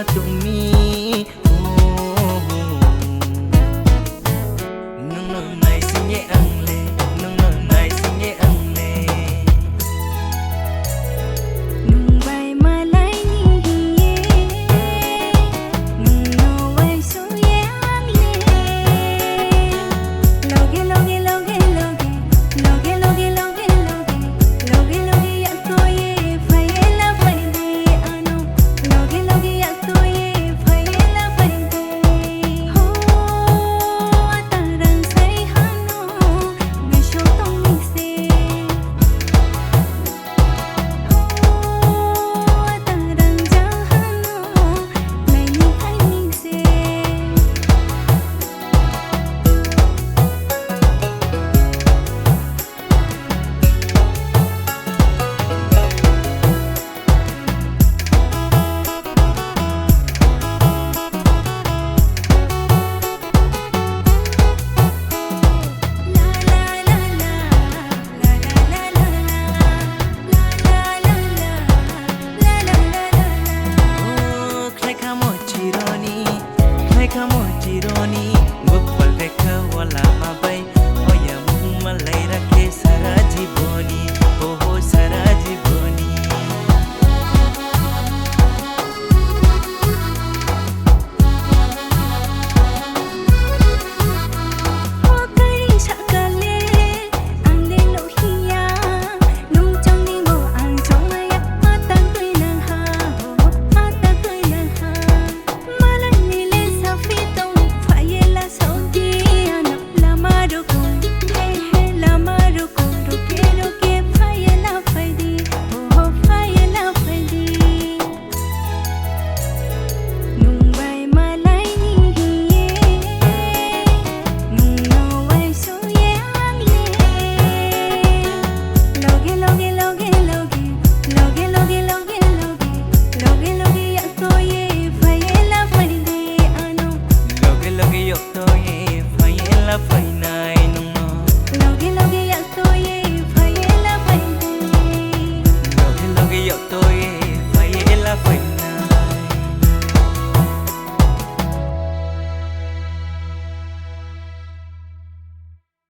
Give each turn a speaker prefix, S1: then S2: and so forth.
S1: tumi nung nai singe angle nung nai singe angle
S2: nung bay malai ni hiye nung no way so ye angle loge loge loge loge loge loge loge loge loge ya to ye faye la faide ano loge loge ya to ye faye la faide ho atarang sai hano ngai sho tong ni se atarang jang hano ngai ni khai ni se
S1: khai khamo chironi